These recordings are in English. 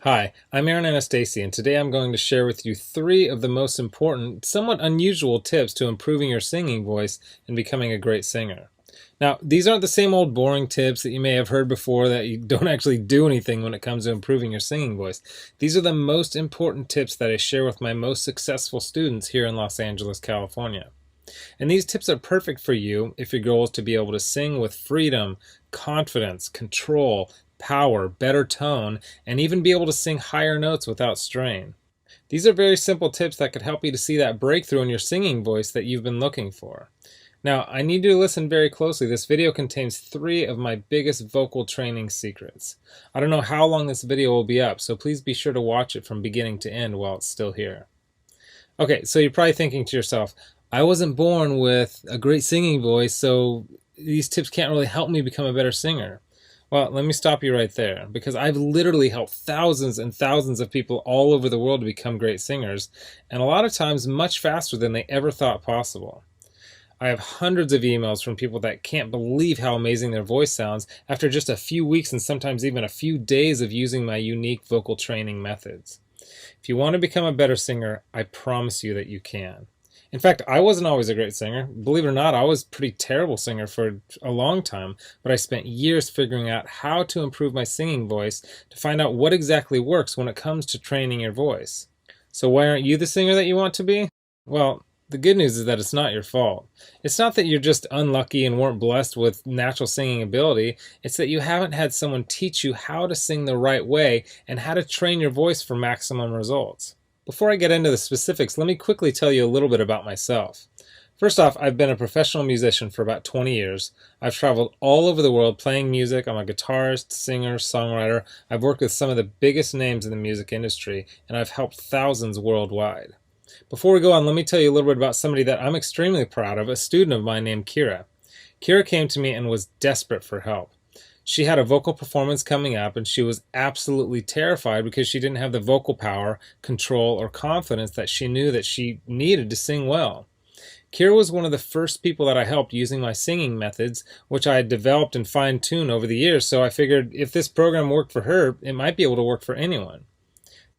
Hi, I'm Aaron Anastasi, and today I'm going to share with you three of the most important, somewhat unusual tips to improving your singing voice and becoming a great singer. Now, these aren't the same old boring tips that you may have heard before that you don't actually do anything when it comes to improving your singing voice. These are the most important tips that I share with my most successful students here in Los Angeles, California. And these tips are perfect for you if your goal is to be able to sing with freedom, confidence, control, power, better tone, and even be able to sing higher notes without strain. These are very simple tips that could help you to see that breakthrough in your singing voice that you've been looking for. Now, I need you to listen very closely. This video contains three of my biggest vocal training secrets. I don't know how long this video will be up, so please be sure to watch it from beginning to end while it's still here. Okay, so you're probably thinking to yourself, I wasn't born with a great singing voice, so these tips can't really help me become a better singer. Well, let me stop you right there, because I've literally helped thousands and thousands of people all over the world to become great singers, and a lot of times much faster than they ever thought possible. I have hundreds of emails from people that can't believe how amazing their voice sounds after just a few weeks and sometimes even a few days of using my unique vocal training methods. If you want to become a better singer, I promise you that you can. In fact, I wasn't always a great singer. Believe it or not, I was a pretty terrible singer for a long time, but I spent years figuring out how to improve my singing voice to find out what exactly works when it comes to training your voice. So why aren't you the singer that you want to be? Well, the good news is that it's not your fault. It's not that you're just unlucky and weren't blessed with natural singing ability. It's that you haven't had someone teach you how to sing the right way and how to train your voice for maximum results. Before I get into the specifics, let me quickly tell you a little bit about myself. First off, I've been a professional musician for about 20 years. I've traveled all over the world playing music. I'm a guitarist, singer, songwriter. I've worked with some of the biggest names in the music industry, and I've helped thousands worldwide. Before we go on, let me tell you a little bit about somebody that I'm extremely proud of, a student of mine named Kira. Kira came to me and was desperate for help. She had a vocal performance coming up and she was absolutely terrified because she didn't have the vocal power, control, or confidence that she knew that she needed to sing well. Kira was one of the first people that I helped using my singing methods, which I had developed and fine-tuned over the years, so I figured if this program worked for her, it might be able to work for anyone.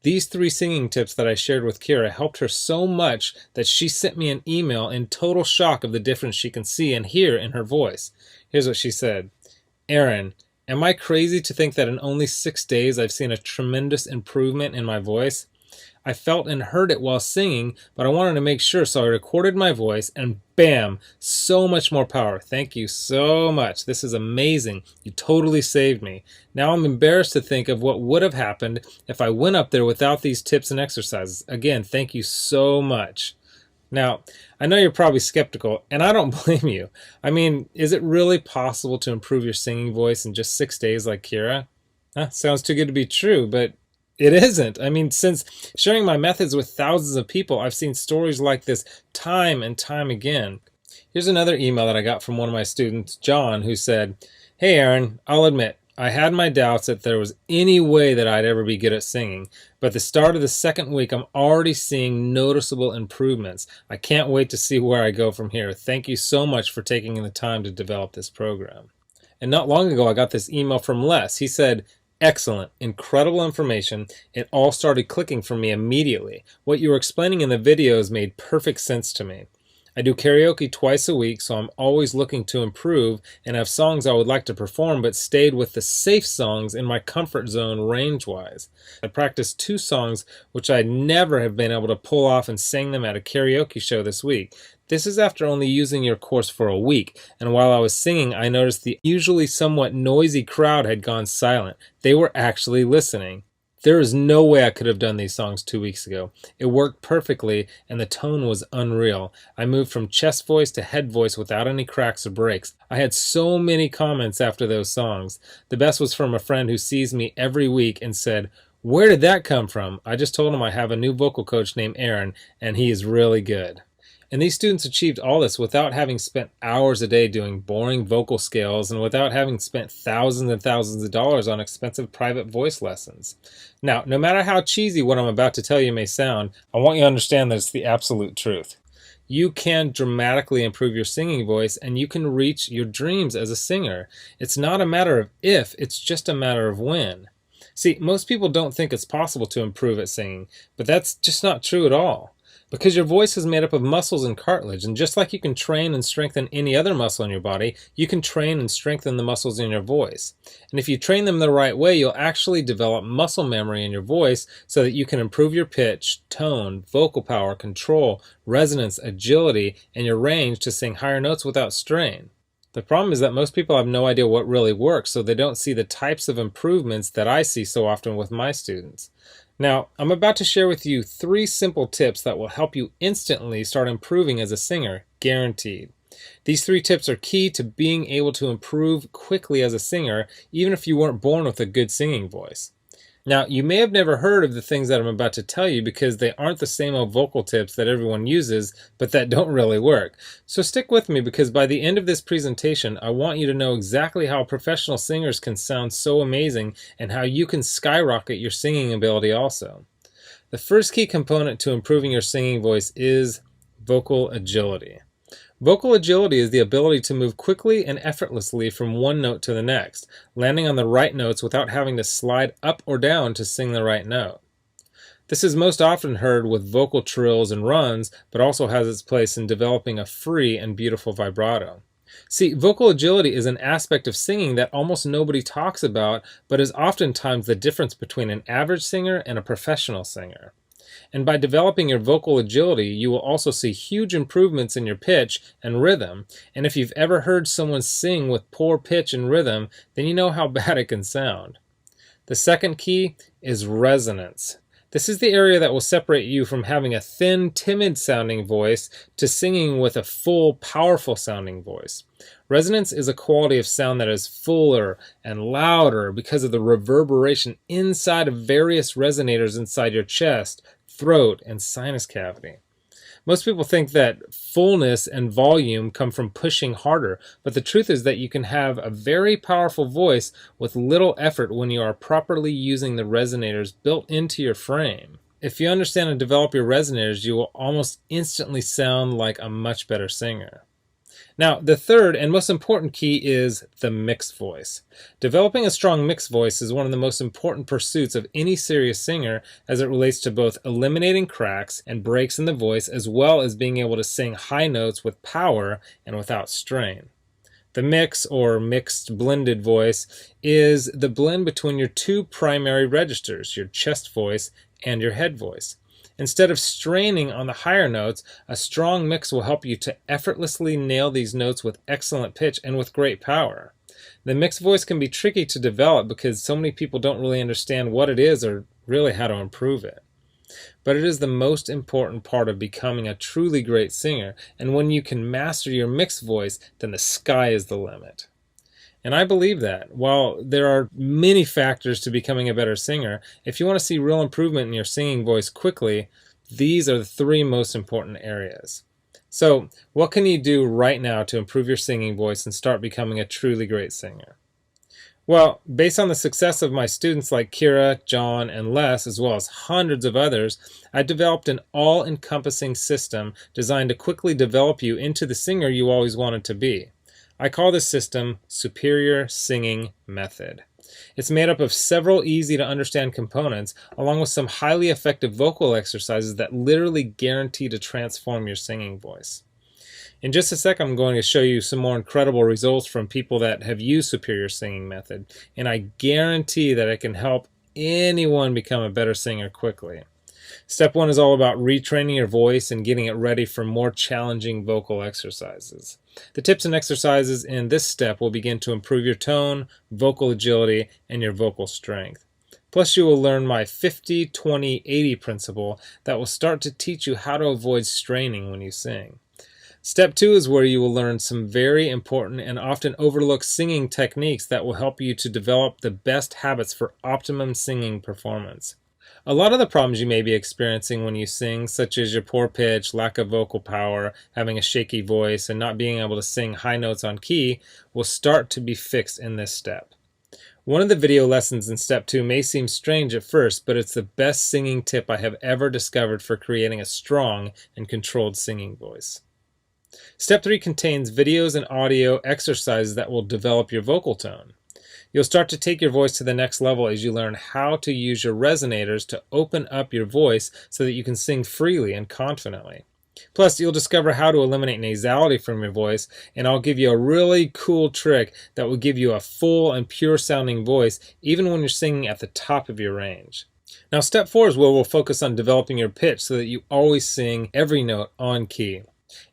These three singing tips that I shared with Kira helped her so much that she sent me an email in total shock of the difference she can see and hear in her voice. Here's what she said. Aaron, am I crazy to think that in only 6 days I've seen a tremendous improvement in my voice? I felt and heard it while singing, but I wanted to make sure, so I recorded my voice and bam, so much more power. Thank you so much. This is amazing. You totally saved me. Now I'm embarrassed to think of what would have happened if I went up there without these tips and exercises. Again, thank you so much. Now, I know you're probably skeptical, and I don't blame you. I mean, is it really possible to improve your singing voice in just 6 days like Kira? Sounds too good to be true, but it isn't. I mean, since sharing my methods with thousands of people, I've seen stories like this time and time again. Here's another email that I got from one of my students, John, who said, Hey Aaron, I'll admit, I had my doubts that there was any way that I'd ever be good at singing, but at the start of the second week, I'm already seeing noticeable improvements. I can't wait to see where I go from here. Thank you so much for taking the time to develop this program. And not long ago, I got this email from Les. He said, Excellent, incredible information. It all started clicking for me immediately. What you were explaining in the videos made perfect sense to me. I do karaoke twice a week, so I'm always looking to improve and have songs I would like to perform, but stayed with the safe songs in my comfort zone range-wise. I practiced 2 songs which I'd never have been able to pull off and sang them at a karaoke show this week. This is after only using your course for a week, and while I was singing, I noticed the usually somewhat noisy crowd had gone silent. They were actually listening. There is no way I could have done these songs 2 weeks ago. It worked perfectly, and the tone was unreal. I moved from chest voice to head voice without any cracks or breaks. I had so many comments after those songs. The best was from a friend who sees me every week and said, Where did that come from? I just told him I have a new vocal coach named Aaron, and he is really good. And these students achieved all this without having spent hours a day doing boring vocal scales and without having spent thousands and thousands of dollars on expensive private voice lessons. Now, no matter how cheesy what I'm about to tell you may sound, I want you to understand that it's the absolute truth. You can dramatically improve your singing voice and you can reach your dreams as a singer. It's not a matter of if, it's just a matter of when. See, most people don't think it's possible to improve at singing, but that's just not true at all. Because your voice is made up of muscles and cartilage, and just like you can train and strengthen any other muscle in your body, you can train and strengthen the muscles in your voice. And if you train them the right way, you'll actually develop muscle memory in your voice so that you can improve your pitch, tone, vocal power, control, resonance, agility, and your range to sing higher notes without strain. The problem is that most people have no idea what really works, so they don't see the types of improvements that I see so often with my students. Now, I'm about to share with you 3 simple tips that will help you instantly start improving as a singer, guaranteed. These 3 tips are key to being able to improve quickly as a singer, even if you weren't born with a good singing voice. Now, you may have never heard of the things that I'm about to tell you because they aren't the same old vocal tips that everyone uses, but that don't really work. So stick with me because by the end of this presentation, I want you to know exactly how professional singers can sound so amazing and how you can skyrocket your singing ability also. The first key component to improving your singing voice is vocal agility. Vocal agility is the ability to move quickly and effortlessly from one note to the next, landing on the right notes without having to slide up or down to sing the right note. This is most often heard with vocal trills and runs, but also has its place in developing a free and beautiful vibrato. See, vocal agility is an aspect of singing that almost nobody talks about, but is oftentimes the difference between an average singer and a professional singer. And by developing your vocal agility, you will also see huge improvements in your pitch and rhythm. And if you've ever heard someone sing with poor pitch and rhythm, then you know how bad it can sound. The second key is resonance. This is the area that will separate you from having a thin, timid sounding voice to singing with a full, powerful sounding voice. Resonance is a quality of sound that is fuller and louder because of the reverberation inside of various resonators inside your chest, throat, and sinus cavity. Most people think that fullness and volume come from pushing harder, but the truth is that you can have a very powerful voice with little effort when you are properly using the resonators built into your frame. If you understand and develop your resonators, you will almost instantly sound like a much better singer. Now, the third and most important key is the mixed voice. Developing a strong mixed voice is one of the most important pursuits of any serious singer as it relates to both eliminating cracks and breaks in the voice as well as being able to sing high notes with power and without strain. The mix, or mixed blended voice, is the blend between your 2 primary registers, your chest voice and your head voice. Instead of straining on the higher notes, a strong mix will help you to effortlessly nail these notes with excellent pitch and with great power. The mixed voice can be tricky to develop because so many people don't really understand what it is or really how to improve it. But it is the most important part of becoming a truly great singer, and when you can master your mixed voice, then the sky is the limit. And I believe that. While there are many factors to becoming a better singer, if you want to see real improvement in your singing voice quickly, these are the 3 most important areas. So, what can you do right now to improve your singing voice and start becoming a truly great singer? Well, based on the success of my students like Kira, John, and Les, as well as hundreds of others, I developed an all-encompassing system designed to quickly develop you into the singer you always wanted to be. I call this system Superior Singing Method. It's made up of several easy-to-understand components, along with some highly effective vocal exercises that literally guarantee to transform your singing voice. In just a sec, I'm going to show you some more incredible results from people that have used Superior Singing Method, and I guarantee that it can help anyone become a better singer quickly. Step 1 is all about retraining your voice and getting it ready for more challenging vocal exercises. The tips and exercises in this step will begin to improve your tone, vocal agility, and your vocal strength. Plus, you will learn my 50-20-80 principle that will start to teach you how to avoid straining when you sing. Step 2 is where you will learn some very important and often overlooked singing techniques that will help you to develop the best habits for optimum singing performance. A lot of the problems you may be experiencing when you sing, such as your poor pitch, lack of vocal power, having a shaky voice, and not being able to sing high notes on key, will start to be fixed in this step. One of the video lessons in Step 2 may seem strange at first, but it's the best singing tip I have ever discovered for creating a strong and controlled singing voice. Step 3 contains videos and audio exercises that will develop your vocal tone. You'll start to take your voice to the next level as you learn how to use your resonators to open up your voice so that you can sing freely and confidently. Plus, you'll discover how to eliminate nasality from your voice, and I'll give you a really cool trick that will give you a full and pure sounding voice even when you're singing at the top of your range. Now, step 4 is where we'll focus on developing your pitch so that you always sing every note on key.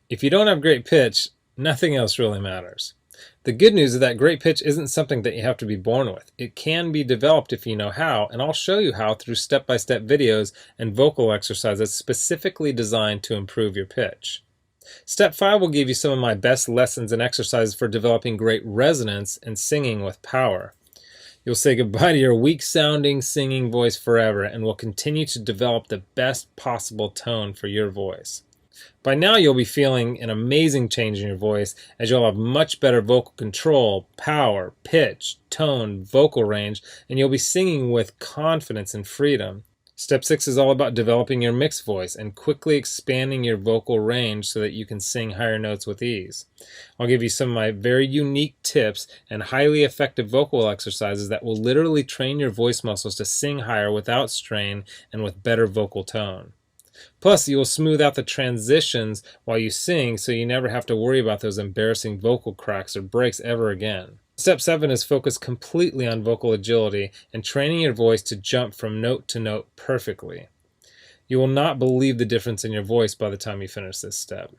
If you don't have great pitch, nothing else really matters. The good news is that great pitch isn't something that you have to be born with. It can be developed if you know how, and I'll show you how through step-by-step videos and vocal exercises specifically designed to improve your pitch. Step 5 will give you some of my best lessons and exercises for developing great resonance and singing with power. You'll say goodbye to your weak-sounding singing voice forever and will continue to develop the best possible tone for your voice. By now you'll be feeling an amazing change in your voice as you'll have much better vocal control, power, pitch, tone, vocal range, and you'll be singing with confidence and freedom. Step 6 is all about developing your mixed voice and quickly expanding your vocal range so that you can sing higher notes with ease. I'll give you some of my very unique tips and highly effective vocal exercises that will literally train your voice muscles to sing higher without strain and with better vocal tone. Plus, you will smooth out the transitions while you sing so you never have to worry about those embarrassing vocal cracks or breaks ever again. Step 7 is focused completely on vocal agility and training your voice to jump from note to note perfectly. You will not believe the difference in your voice by the time you finish this step.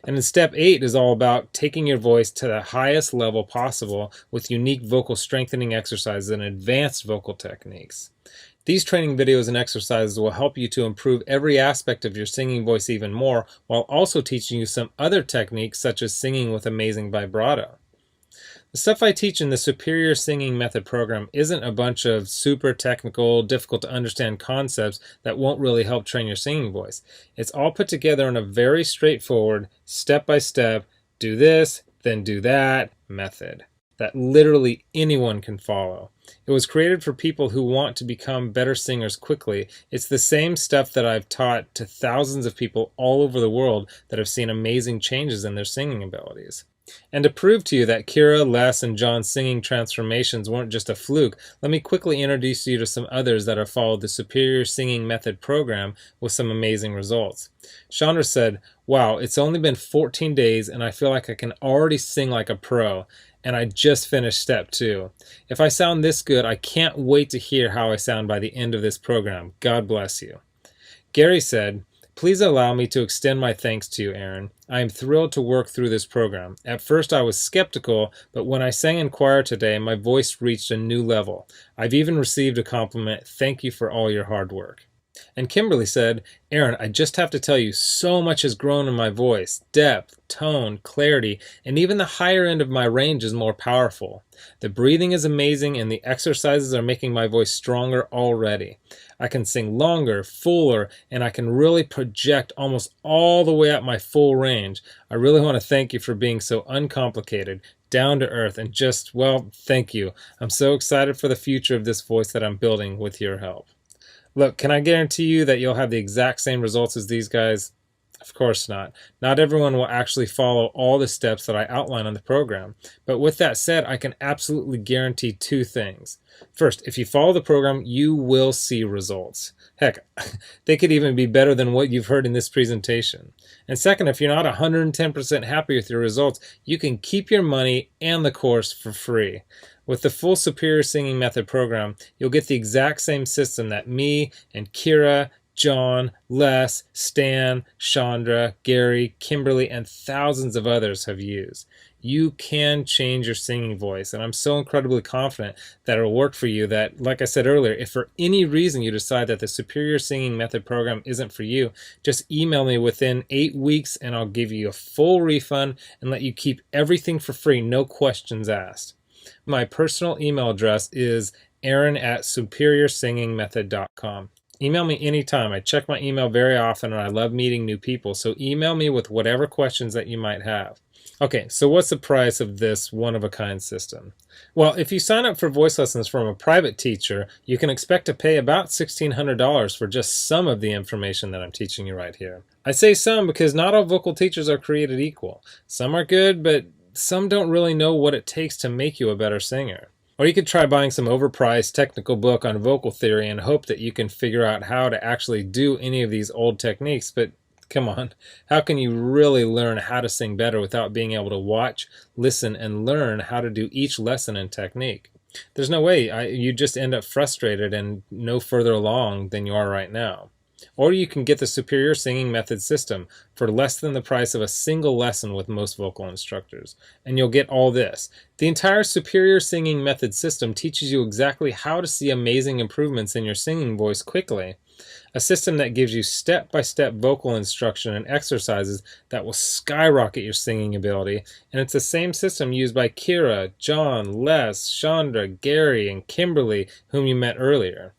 And then step 8 is all about taking your voice to the highest level possible with unique vocal strengthening exercises and advanced vocal techniques. These training videos and exercises will help you to improve every aspect of your singing voice even more, while also teaching you some other techniques such as singing with amazing vibrato. The stuff I teach in the Superior Singing Method program isn't a bunch of super technical, difficult to understand concepts that won't really help train your singing voice. It's all put together in a very straightforward, step-by-step, do this, then do that method that literally anyone can follow. It was created for people who want to become better singers quickly. It's the same stuff that I've taught to thousands of people all over the world that have seen amazing changes in their singing abilities. And to prove to you that Kira, Les, and John's singing transformations weren't just a fluke, let me quickly introduce you to some others that have followed the Superior Singing Method program with some amazing results. Chandra said, "Wow, it's only been 14 days and I feel like I can already sing like a pro. And I just finished step 2. If I sound this good, I can't wait to hear how I sound by the end of this program. God bless you." Gary said, "Please allow me to extend my thanks to you, Aaron. I am thrilled to work through this program. At first I was skeptical, but when I sang in choir today, my voice reached a new level. I've even received a compliment. Thank you for all your hard work." And Kimberly said, "Aaron, I just have to tell you, so much has grown in my voice. Depth, tone, clarity, and even the higher end of my range is more powerful. The breathing is amazing and the exercises are making my voice stronger already. I can sing longer, fuller, and I can really project almost all the way up my full range. I really want to thank you for being so uncomplicated, down to earth, and just, well, thank you. I'm so excited for the future of this voice that I'm building with your help." Look, can I guarantee you that you'll have the exact same results as these guys? Of course not. Not everyone will actually follow all the steps that I outline on the program. But with that said, I can absolutely guarantee 2 things. First, if you follow the program, you will see results. Heck, they could even be better than what you've heard in this presentation. And second, if you're not 110% happy with your results, you can keep your money and the course for free. With the full Superior Singing Method program, you'll get the exact same system that me and Kira, John, Les, Stan, Chandra, Gary, Kimberly, and thousands of others have used. You can change your singing voice, and I'm so incredibly confident that it'll work for you that, like I said earlier, if for any reason you decide that the Superior Singing Method program isn't for you, just email me within 8 weeks and I'll give you a full refund and let you keep everything for free, no questions asked. My personal email address is aaron@superiorsingingmethod.com. Email me anytime. I check my email very often and I love meeting new people, so email me with whatever questions that you might have. Okay, so what's the price of this one-of-a-kind system? Well, if you sign up for voice lessons from a private teacher, you can expect to pay about $1,600 for just some of the information that I'm teaching you right here. I say some because not all vocal teachers are created equal. Some are good, but some don't really know what it takes to make you a better singer. Or you could try buying some overpriced technical book on vocal theory and hope that you can figure out how to actually do any of these old techniques. But come on, how can you really learn how to sing better without being able to watch, listen, and learn how to do each lesson and technique? There's no way. You just end up frustrated and no further along than you are right now. Or you can get the Superior Singing Method system for less than the price of a single lesson with most vocal instructors. And you'll get all this. The entire Superior Singing Method system teaches you exactly how to see amazing improvements in your singing voice quickly. A system that gives you step-by-step vocal instruction and exercises that will skyrocket your singing ability. And it's the same system used by Kira, John, Les, Chandra, Gary, and Kimberly, whom you met earlier.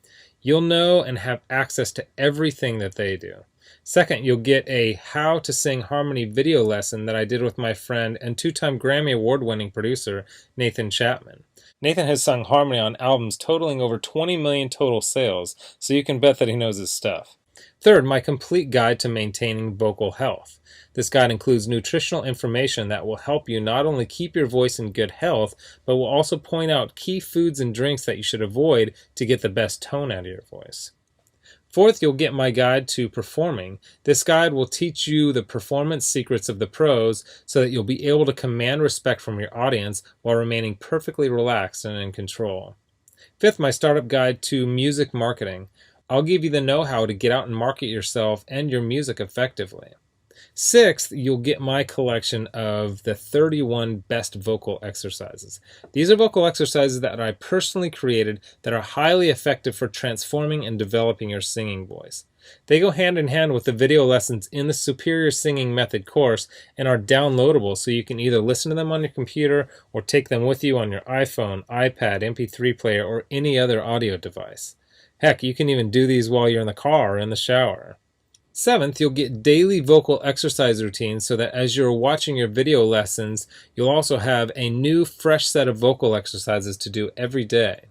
You'll know and have access to everything that they do. Second, you'll get a How to Sing Harmony video lesson that I did with my friend and two-time Grammy Award-winning producer, Nathan Chapman. Nathan has sung harmony on albums totaling over 20 million total sales, so you can bet that he knows his stuff. Third, my complete guide to maintaining vocal health. This guide includes nutritional information that will help you not only keep your voice in good health, but will also point out key foods and drinks that you should avoid to get the best tone out of your voice. Fourth, you'll get my guide to performing. This guide will teach you the performance secrets of the pros so that you'll be able to command respect from your audience while remaining perfectly relaxed and in control. Fifth, my startup guide to music marketing. I'll give you the know-how to get out and market yourself and your music effectively. Sixth, you'll get my collection of the 31 best vocal exercises. These are vocal exercises that I personally created that are highly effective for transforming and developing your singing voice. They go hand in hand with the video lessons in the Superior Singing Method course and are downloadable, so you can either listen to them on your computer or take them with you on your iPhone, iPad, MP3 player, or any other audio device. Heck, you can even do these while you're in the car or in the shower. Seventh, you'll get daily vocal exercise routines so that as you're watching your video lessons, you'll also have a new, fresh set of vocal exercises to do every day.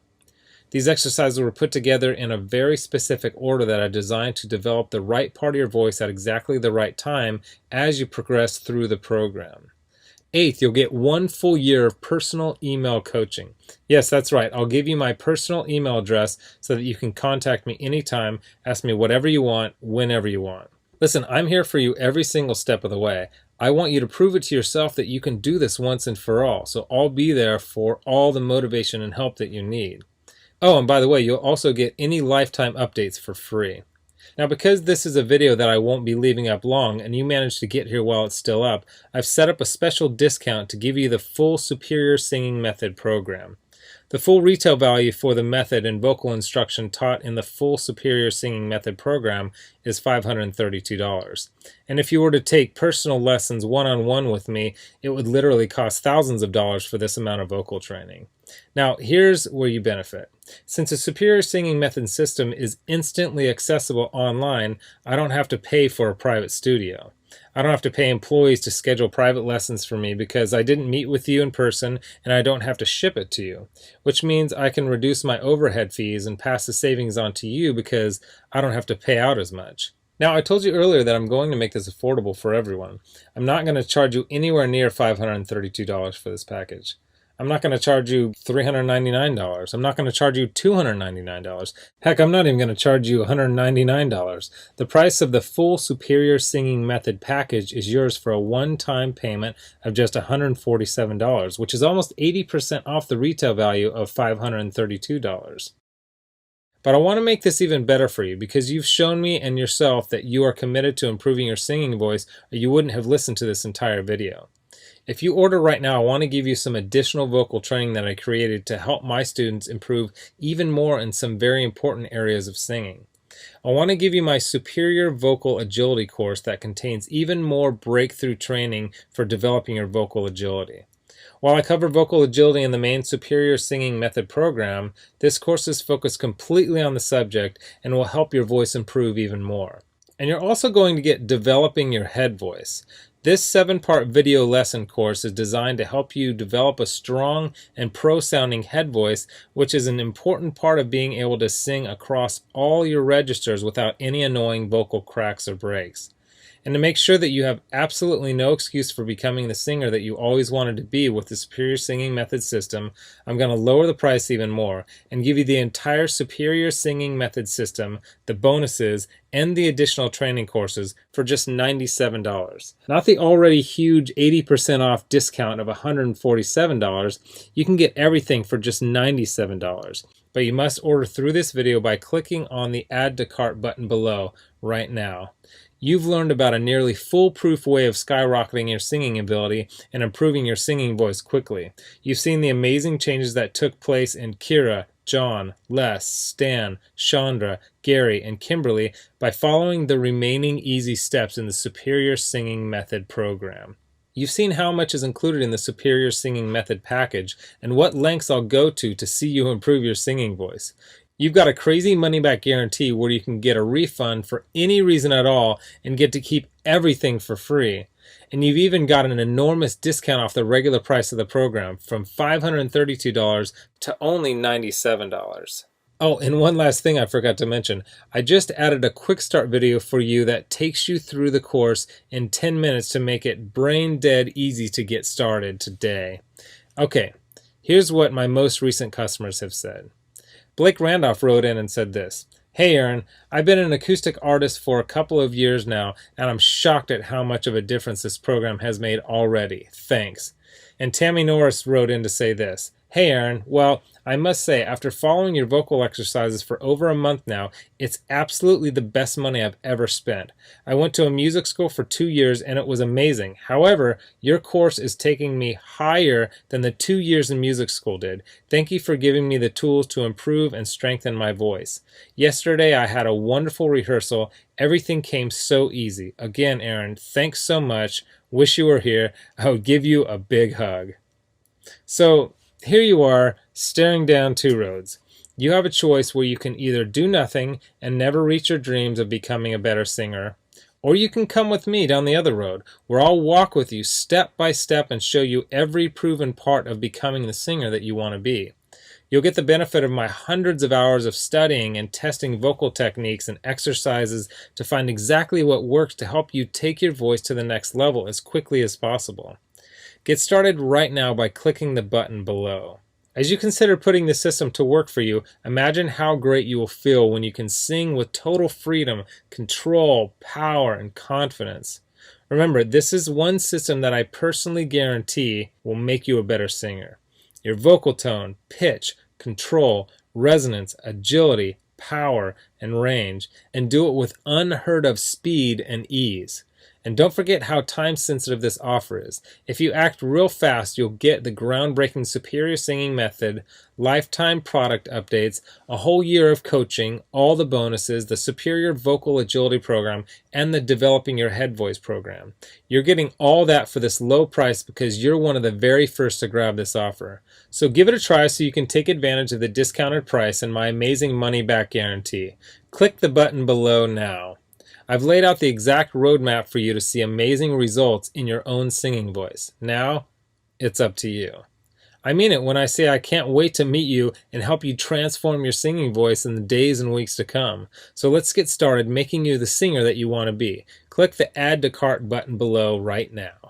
These exercises were put together in a very specific order that I designed to develop the right part of your voice at exactly the right time as you progress through the program. Eighth, you'll get 1 full year of personal email coaching. Yes, that's right. I'll give you my personal email address so that you can contact me anytime, ask me whatever you want, whenever you want. Listen, I'm here for you every single step of the way. I want you to prove it to yourself that you can do this once and for all, so I'll be there for all the motivation and help that you need. Oh, and by the way, you'll also get any lifetime updates for free. Now, because this is a video that I won't be leaving up long and you managed to get here while it's still up, I've set up a special discount to give you the full Superior Singing Method program. The full retail value for the method and vocal instruction taught in the full Superior Singing Method program is $532. And if you were to take personal lessons one-on-one with me, it would literally cost thousands of dollars for this amount of vocal training. Now, here's where you benefit. Since the Superior Singing Method system is instantly accessible online, I don't have to pay for a private studio. I don't have to pay employees to schedule private lessons for me because I didn't meet with you in person, and I don't have to ship it to you, which means I can reduce my overhead fees and pass the savings on to you because I don't have to pay out as much. Now, I told you earlier that I'm going to make this affordable for everyone. I'm not going to charge you anywhere near $532 for this package. I'm not going to charge you $399. I'm not going to charge you $299. Heck, I'm not even going to charge you $199. The price of the full Superior Singing Method package is yours for a one-time payment of just $147, which is almost 80% off the retail value of $532. But I want to make this even better for you because you've shown me and yourself that you are committed to improving your singing voice, or you wouldn't have listened to this entire video. If you order right now, I want to give you some additional vocal training that I created to help my students improve even more in some very important areas of singing. I want to give you my Superior Vocal Agility course that contains even more breakthrough training for developing your vocal agility. While I cover vocal agility in the main Superior Singing Method program, this course is focused completely on the subject and will help your voice improve even more. And you're also going to get Developing Your Head Voice. This 7-part video lesson course is designed to help you develop a strong and pro-sounding head voice, which is an important part of being able to sing across all your registers without any annoying vocal cracks or breaks. And to make sure that you have absolutely no excuse for becoming the singer that you always wanted to be with the Superior Singing Method system, I'm going to lower the price even more and give you the entire Superior Singing Method system, the bonuses, and the additional training courses for just $97. Not the already huge 80% off discount of $147. You can get everything for just $97. But you must order through this video by clicking on the Add to Cart button below right now. You've learned about a nearly foolproof way of skyrocketing your singing ability and improving your singing voice quickly. You've seen the amazing changes that took place in Kira, John, Les, Stan, Chandra, Gary, and Kimberly by following the remaining easy steps in the Superior Singing Method program. You've seen how much is included in the Superior Singing Method package and what lengths I'll go to see you improve your singing voice. You've got a crazy money-back guarantee where you can get a refund for any reason at all and get to keep everything for free. And you've even got an enormous discount off the regular price of the program from $532 to only $97. Oh, and one last thing I forgot to mention. I just added a quick start video for you that takes you through the course in 10 minutes to make it brain dead easy to get started today. Okay, here's what my most recent customers have said. Blake Randolph wrote in and said this: "Hey Aaron, I've been an acoustic artist for a couple of years now, and I'm shocked at how much of a difference this program has made already. Thanks." And Tammy Norris wrote in to say this: "Hey Aaron, well, I must say, after following your vocal exercises for over a month now, it's absolutely the best money I've ever spent. I went to a music school for 2 years and it was amazing. However, your course is taking me higher than the 2 years in music school did. Thank you for giving me the tools to improve and strengthen my voice. Yesterday I had a wonderful rehearsal. Everything came so easy. Again, Aaron, thanks so much. Wish you were here. I would give you a big hug." So here you are, staring down two roads. You have a choice where you can either do nothing and never reach your dreams of becoming a better singer, or you can come with me down the other road, where I'll walk with you step by step and show you every proven part of becoming the singer that you want to be. You'll get the benefit of my hundreds of hours of studying and testing vocal techniques and exercises to find exactly what works to help you take your voice to the next level as quickly as possible. Get started right now by clicking the button below. As you consider putting the system to work for you, imagine how great you will feel when you can sing with total freedom, control, power, and confidence. Remember, this is one system that I personally guarantee will make you a better singer. Your vocal tone, pitch, control, resonance, agility, power, and range, and do it with unheard of speed and ease. And don't forget how time-sensitive this offer is. If you act real fast, you'll get the groundbreaking Superior Singing Method, lifetime product updates, a whole year of coaching, all the bonuses, the Superior Vocal Agility Program, and the Developing Your Head Voice program. You're getting all that for this low price because you're one of the very first to grab this offer. So give it a try so you can take advantage of the discounted price and my amazing money-back guarantee. Click the button below now. I've laid out the exact roadmap for you to see amazing results in your own singing voice. Now, it's up to you. I mean it when I say I can't wait to meet you and help you transform your singing voice in the days and weeks to come. So let's get started making you the singer that you want to be. Click the Add to Cart button below right now.